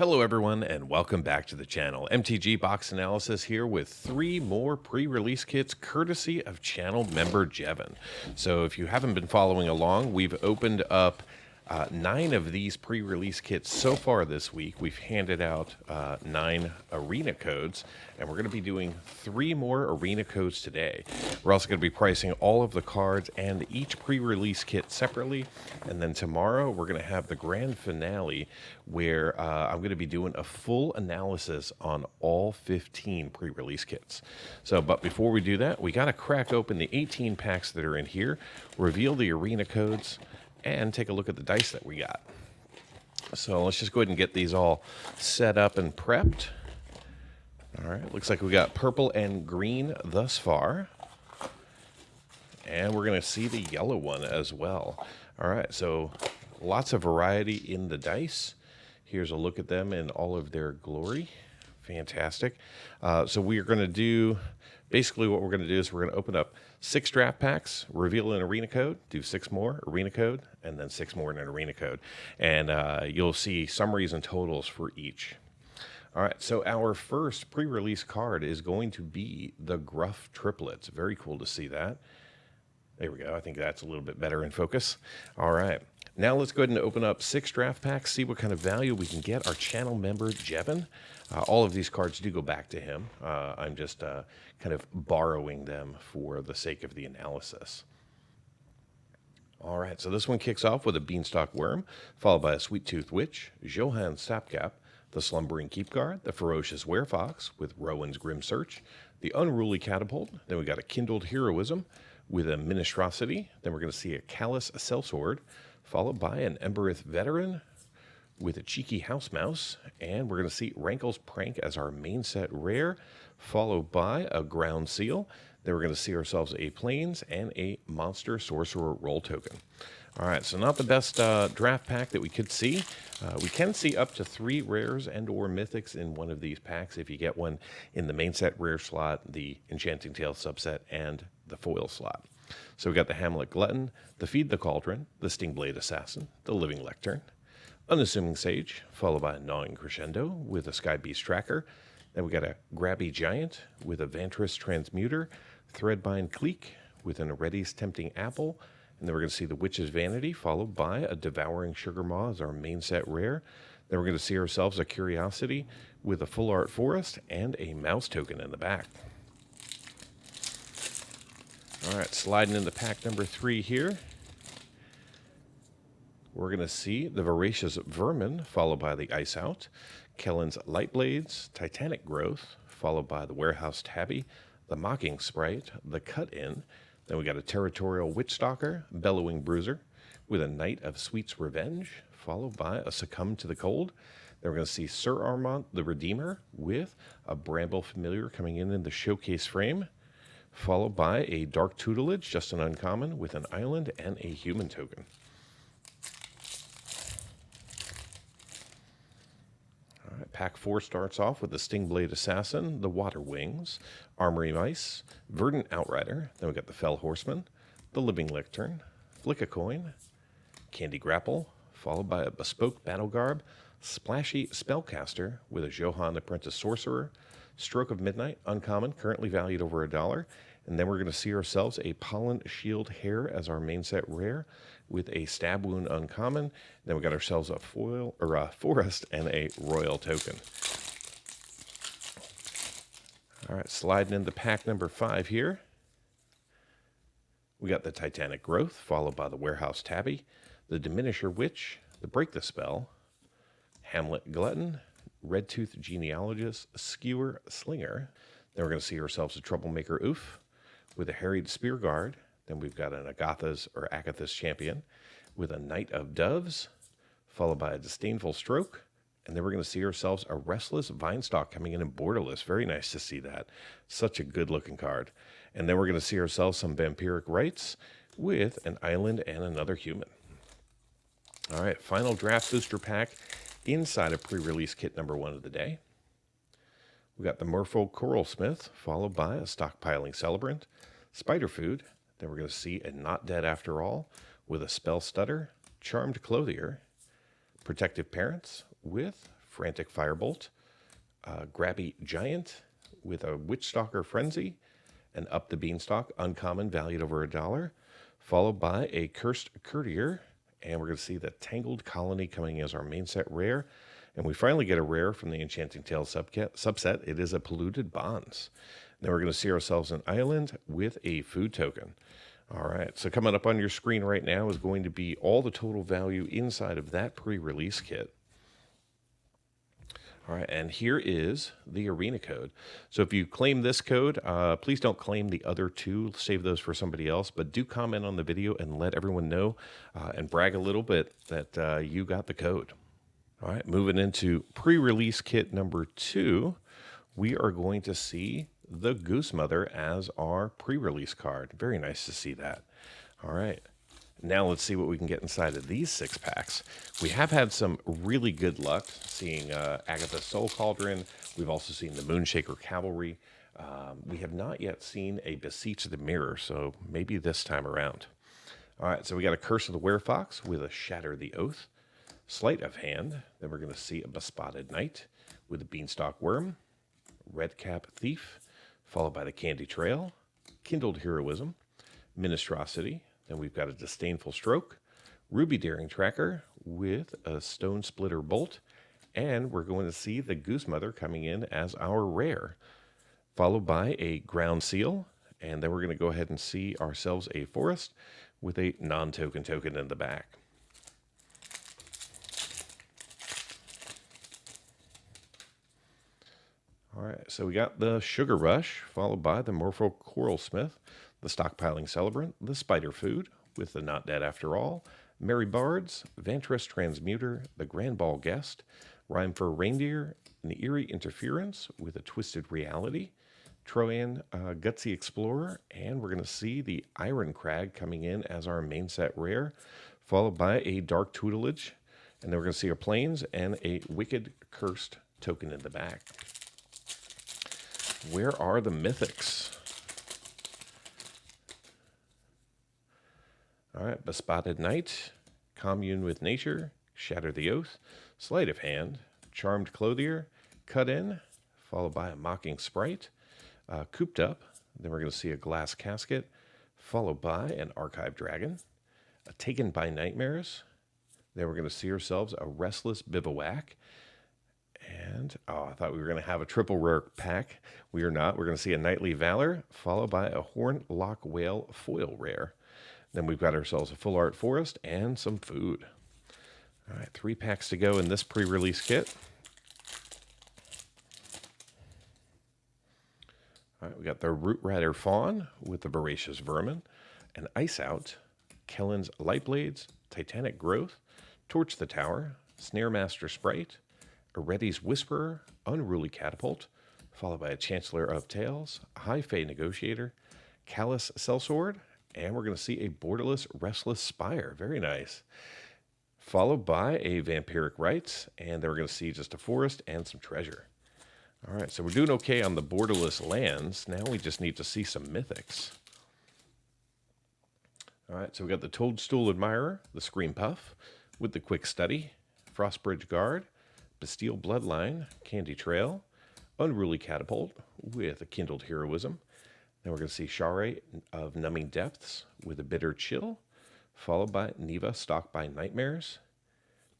Hello everyone and welcome back to the channel. MTG Box Analysis here with 3 more pre-release kits courtesy of channel member Jevin. So if you haven't been following along, we've opened up 9 of these pre-release kits so far this week. We've handed out 9 arena codes, and we're going to be doing 3 more arena codes today. We're also going to be pricing all of the cards and each pre-release kit separately, and then tomorrow we're going to have the grand finale where I'm going to be doing a full analysis on all 15 pre-release kits. But before we do that, we got to crack open the 18 packs that are in here, reveal the arena codes, and take a look at the dice that we got. So let's just go ahead and get these all set up and prepped. All right, looks like we got purple and green thus far. And we're going to see the yellow one as well. All right, so lots of variety in the dice. Here's a look at them in all of their glory. Fantastic. So we are going to do, basically what we're going to do is we're going to open up 6 draft packs, reveal an arena code, do 6 more arena code, and then 6 more in an arena code. And you'll see summaries and totals for each. All right, so our first pre-release card is going to be the Gruff Triplets. Very cool to see that. There we go. I think that's a little bit better in focus. All right. Now let's go ahead and open up 6 draft packs, see what kind of value we can get our channel member, Jevin. All of these cards do go back to him. I'm just kind of borrowing them for the sake of the analysis. All right, so this one kicks off with a Beanstalk Worm, followed by a Sweet Tooth Witch, Johann Sapcap, the Slumbering Keepguard, the Ferocious Werefox with Rowan's Grim Search, the Unruly Catapult, then we got a Kindled Heroism with a Ministrosity, then we're going to see a Callous Sellsword, followed by an Embereth Veteran with a Cheeky House Mouse, and we're going to see Rankle's Prank as our main set rare, followed by a Ground Seal. Then we're going to see ourselves a Plains and a Monster Sorcerer Roll Token. All right, so not the best draft pack that we could see. We can see up to 3 rares and or mythics in one of these packs if you get one in the main set rare slot, the Enchanting Tale subset, and the foil slot. So we got the Hamlet Glutton, the Feed the Cauldron, the Stingblade Assassin, the Living Lectern, Unassuming Sage, followed by a Gnawing Crescendo with a Sky Beast Tracker. Then we got a Grabby Giant with a Vantress Transmuter, Threadbind Cleek with an Aredes Tempting Apple, and then we're going to see the Witch's Vanity, followed by a Devouring Sugar Maw as our main set rare. Then we're going to see ourselves a Curiosity with a Full Art Forest and a Mouse Token in the back. All right, sliding into pack number 3 here. We're going to see the Voracious Vermin, followed by the Ice Out, Kellen's Light Blades, Titanic Growth, followed by the Warehouse Tabby, the Mocking Sprite, the Cut In. Then we got a Territorial Witchstalker, Bellowing Bruiser, with a Knight of Sweet's Revenge, followed by a Succumb to the Cold. Then we're going to see Sir Armont the Redeemer with a Bramble Familiar coming in the showcase frame, followed by a Dark Tutelage, just an uncommon, with an Island and a Human Token. All right, pack 4 starts off with the Stingblade Assassin, the Water Wings, Armory Mice, Verdant Outrider. Then we got the Fell Horseman, the Living Lectern, Flick a Coin, Candy Grapple, followed by a Bespoke Battle Garb, Splashy Spellcaster with a Johann Apprentice Sorcerer, Stroke of Midnight, uncommon, currently valued over $1. And then we're going to see ourselves a Pollen Shield Hare as our main set rare with a Stab Wound uncommon. Then we got ourselves a foil or a Forest and a Royal Token. All right, sliding into pack number 5 here. We got the Titanic Growth, followed by the Warehouse Tabby, the Diminisher Witch, the Break the Spell, Hamlet Glutton, Redtooth Genealogist, Skewer Slinger. Then we're going to see ourselves a Troublemaker Oof with a Harried Spear Guard. Then we've got an Agathis Champion with a Knight of Doves, followed by a Disdainful Stroke. And then we're going to see ourselves a Restless Vinestalk coming in borderless. Very nice to see that. Such a good looking card. And then we're going to see ourselves some Vampiric Rites with an Island and another Human. All right, final draft booster pack inside of pre-release kit number 1 of the day. We got the Merfolk Coralsmith, followed by a Stockpiling Celebrant, Spider Food. Then we're going to see a Not Dead After All with a Spell Stutter, Charmed Clothier, Protective Parents with Frantic Firebolt, Grabby Giant with a Witchstalker Frenzy, and Up the Beanstalk, uncommon, valued over $1, followed by a Cursed Courtier, and we're going to see the Tangled Colony coming as our main set rare, and we finally get a rare from the Enchanting Tales subset. It is a Polluted Bonds. Then we're going to see ourselves an island with a food token. All right, so coming up on your screen right now is going to be all the total value inside of that pre-release kit. All right, and here is the arena code. So if you claim this code, please don't claim the other two. Save those for somebody else, but do comment on the video and let everyone know and brag a little bit that you got the code. All right, moving into pre-release kit number 2, we are going to see the Goose Mother as our pre-release card. Very nice to see that. All right. Now let's see what we can get inside of these 6 packs. We have had some really good luck seeing Agatha's Soul Cauldron. We've also seen the Moonshaker Cavalry. We have not yet seen a Beseech the Mirror, so maybe this time around. All right, so we got a Curse of the Werefox with a Shatter the Oath, Sleight of Hand. Then we're going to see a Bespotted Knight with a Beanstalk Worm, Redcap Thief, followed by the Candy Trail, Kindled Heroism, Ministrosity. Then we've got a Disdainful Stroke, Ruby Daring Tracker with a Stone Splitter Bolt, and we're going to see the Goose Mother coming in as our rare, followed by a Ground Seal, and then we're going to go ahead and see ourselves a Forest with a non-token token in the back. All right, so we got the Sugar Rush, followed by the Morpho Coral Smith, the Stockpiling Celebrant, the Spider Food, with the Not Dead After All, Merry Bards, Vantress Transmuter, the Grand Ball Guest, Rhyme for Reindeer, an Eerie Interference with a Twisted Reality, Troyan Gutsy Explorer, and we're going to see the Iron Crag coming in as our main set rare, followed by a Dark Tutelage, and then we're going to see our Plains and a Wicked Cursed token in the back. Where are the mythics? All right, Bespotted Knight, Commune with Nature, Shatter the Oath, Sleight of Hand, Charmed Clothier, Cut In, followed by a Mocking Sprite, Cooped Up. Then we're going to see a Glass Casket, followed by an Archive Dragon, a Taken by Nightmares. Then we're going to see ourselves a Restless Bivouac. And, I thought we were going to have a triple rare pack. We are not. We're going to see a Knightly Valor, followed by a Hornlock Whale foil rare. Then we've got ourselves a Full Art Forest and some food. All right, 3 packs to go in this pre-release kit. All right, we got the Root Rider Fawn with the Voracious Vermin, an Ice Out, Kellen's Lightblades, Titanic Growth, Torch the Tower, Snare Master Sprite, Eretti's Whisperer, Unruly Catapult, followed by a Chancellor of Tales, High Fae Negotiator, Callous Sellsword, and we're going to see a Borderless Restless Spire. Very nice. Followed by a Vampiric Rites, and then we're going to see just a Forest and some Treasure. All right, so we're doing okay on the Borderless lands. Now we just need to see some mythics. All right, so we got the Toadstool Admirer, the Scream Puff, with the Quick Study, Frostbridge Guard, Bastille Bloodline, Candy Trail, Unruly Catapult with a Kindled Heroism. Then we're going to see Share of Numbing Depths with a Bitter Chill, followed by Neva Stalked by Nightmares,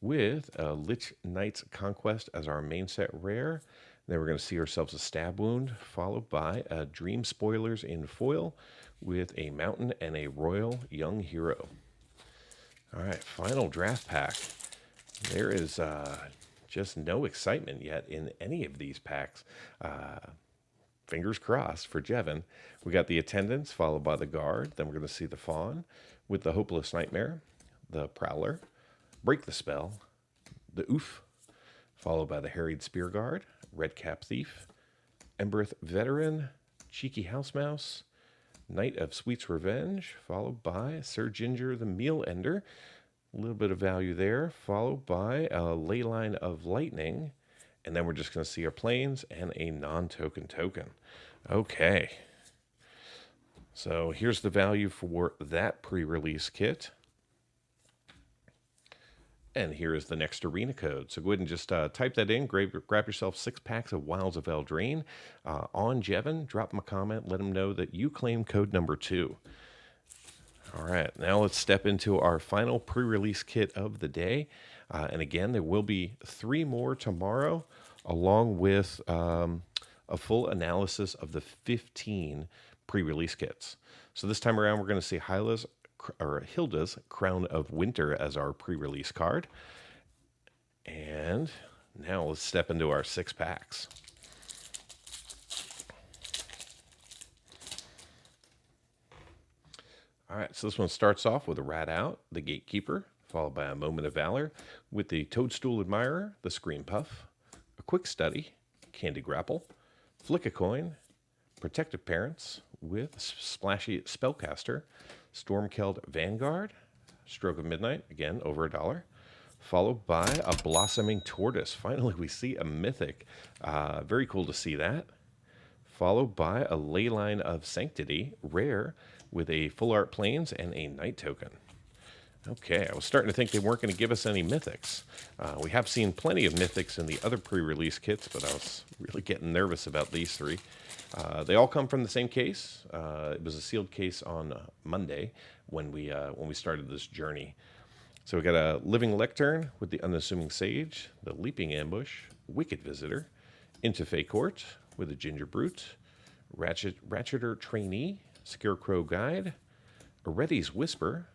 with a Lich Knight's Conquest as our main set rare. Then we're going to see ourselves a Stab Wound, followed by a Dream Spoilers in foil, with a Mountain and a Royal Young Hero. All right, final draft pack. There is just no excitement yet in any of these packs. Fingers crossed for Jevin. We got the Attendants, followed by the Guard. Then we're going to see the Fawn with the Hopeless Nightmare, the Prowler, Break the Spell, the Oof, followed by the Harried Spear Guard, Redcap Thief, Embereth Veteran, Cheeky House Mouse, Knight of Sweet's Revenge, followed by Sir Ginger the Meal Ender. A little bit of value there, followed by a Leyline of Lightning. And then we're just going to see our Plains and a non-token token. Okay. So here's the value for that pre-release kit. And here is the next arena code. So go ahead and just type that in. Grab yourself 6 packs of Wilds of Eldraine. On Jevin, drop him a comment. Let him know that you claim code number 2. All right, now let's step into our final pre-release kit of the day. And again, there will be 3 more tomorrow, along with a full analysis of the 15 pre-release kits. So this time around, we're going to see Hilda's Crown of Winter as our pre-release card. And now let's step into our 6 packs. All right, so this one starts off with a Rat Out, the Gatekeeper, followed by a Moment of Valor with the Toadstool Admirer, the Scream Puff, a Quick Study, Candy Grapple, Flick a Coin, Protective Parents with Splashy Spellcaster, Stormkeld Vanguard, Stroke of Midnight, again, over $1, followed by a Blossoming Tortoise. Finally, we see a Mythic. Very cool to see that. Followed by a Leyline of Sanctity, rare, with a Full Art Plains and a Night Token. Okay, I was starting to think they weren't going to give us any Mythics. We have seen plenty of Mythics in the other pre-release kits, but I was really getting nervous about these 3. They all come from the same case. It was a sealed case on Monday when we started this journey. So we got a Living Lectern with the Unassuming Sage, the Leaping Ambush, Wicked Visitor, Into Fey Court with a Ginger Brute, Ratcheter Trainee, Scarecrow Guide, Eretti's Whisper,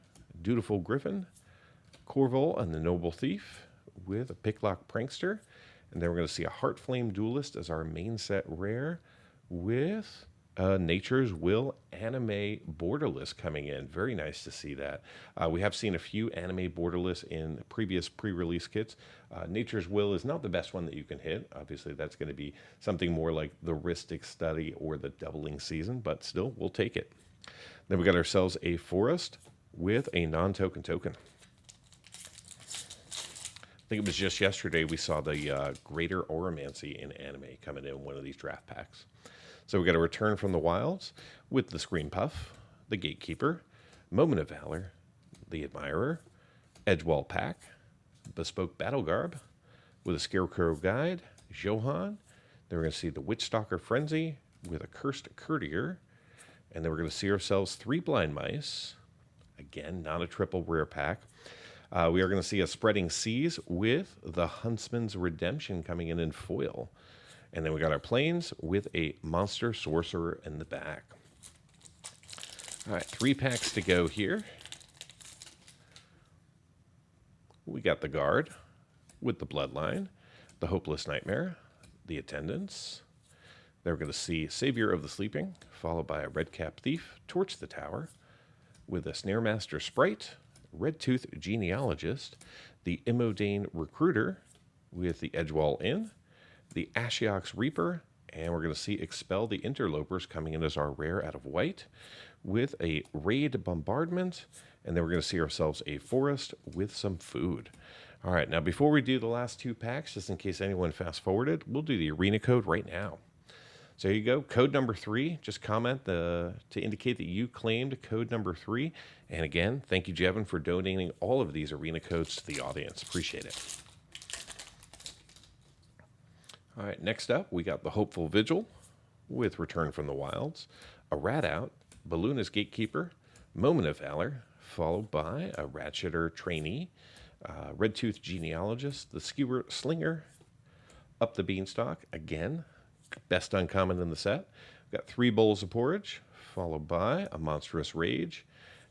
Dutiful Griffin, Corvul and the Noble Thief with a Picklock Prankster, and then we're going to see a Heartflame Duelist as our main set rare with Nature's Will anime borderless coming in. Very nice to see that. We have seen a few anime borderless in previous pre-release kits. Nature's Will is not the best one that you can hit. Obviously, that's going to be something more like the Ristic Study or the Doubling Season, but still, we'll take it. Then we got ourselves a Forest with a non-token token. I think it was just yesterday we saw the Greater Oromancy in anime coming in one of these draft packs. So we got a Return from the Wilds with the Scream Puff, the Gatekeeper, Moment of Valor, the Admirer, Edgewall Pack, Bespoke Battle Garb with a Scarecrow Guide, Johan. Then we're going to see the Witchstalker Frenzy with a Cursed Courtier. And then we're going to see ourselves 3 Blind Mice. Again, not a triple rare pack. We are going to see a Spreading Seas with the Huntsman's Redemption coming in foil. And then we got our Plains with a Monster Sorcerer in the back. All right, 3 packs to go here. We got the Guard with the Bloodline, the Hopeless Nightmare, the Attendants. Then we're going to see Savior of the Sleeping, followed by a Redcap Thief, Torch the Tower, with a Snaremaster Sprite, Redtooth Genealogist, the Immodane Recruiter with the Edgewall Inn, the Ashiok's Reaper, and we're going to see Expel the Interlopers coming in as our rare out of white with a Raid Bombardment, and then we're going to see ourselves a Forest with some food. All right, now before we do the last 2 packs, just in case anyone fast-forwarded, we'll do the arena code right now. So here you go, code number 3. Just comment to indicate that you claimed code number 3. And again, thank you, Jevin, for donating all of these arena codes to the audience. Appreciate it. All right, next up, we got the Hopeful Vigil with Return from the Wilds, a Rat Out, Balloona's Gatekeeper, Moment of Valor, followed by a Ratcheter Trainee, Redtooth Genealogist, the Skewer Slinger, Up the Beanstalk, again, best uncommon in the set. We've got 3 Bowls of Porridge, followed by a Monstrous Rage.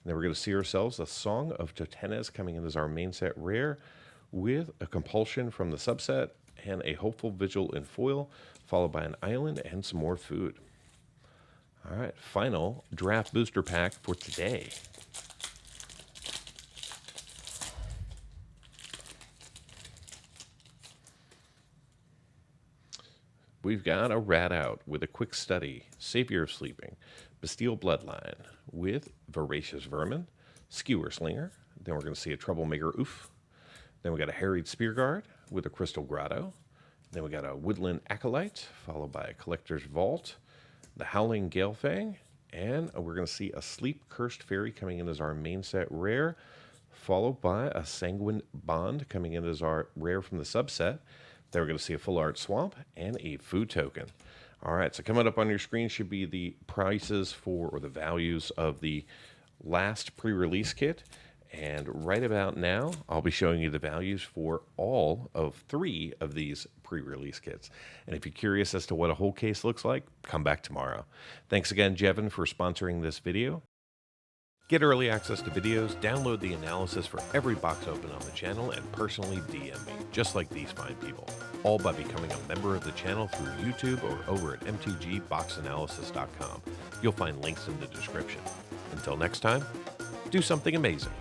And then we're going to see ourselves a Song of Totenez coming in as our main set rare with a Compulsion from the subset and a Hopeful Vigil in foil, followed by an Island and some more food. All right, final draft booster pack for today. We've got a Rat Out with a Quick Study, Savior of Sleeping, Bastille Bloodline with Voracious Vermin, Skewer Slinger. Then we're going to see a Troublemaker Oof. Then we got a Harried Spearguard with a Crystal Grotto. Then we got a Woodland Acolyte, followed by a Collector's Vault, the Howling Galefang, and we're going to see a Sleep Cursed Fairy coming in as our main set rare, followed by a Sanguine Bond coming in as our rare from the subset. Then we're going to see a full art swamp and a food token. All right, so coming up on your screen should be the prices for, or the values of the last pre-release kit. And right about now, I'll be showing you the values for all of 3 of these pre-release kits. And if you're curious as to what a whole case looks like, come back tomorrow. Thanks again, Jevin, for sponsoring this video. Get early access to videos, download the analysis for every box open on the channel, and personally DM me, just like these fine people, all by becoming a member of the channel through YouTube or over at mtgboxanalysis.com. You'll find links in the description. Until next time, do something amazing.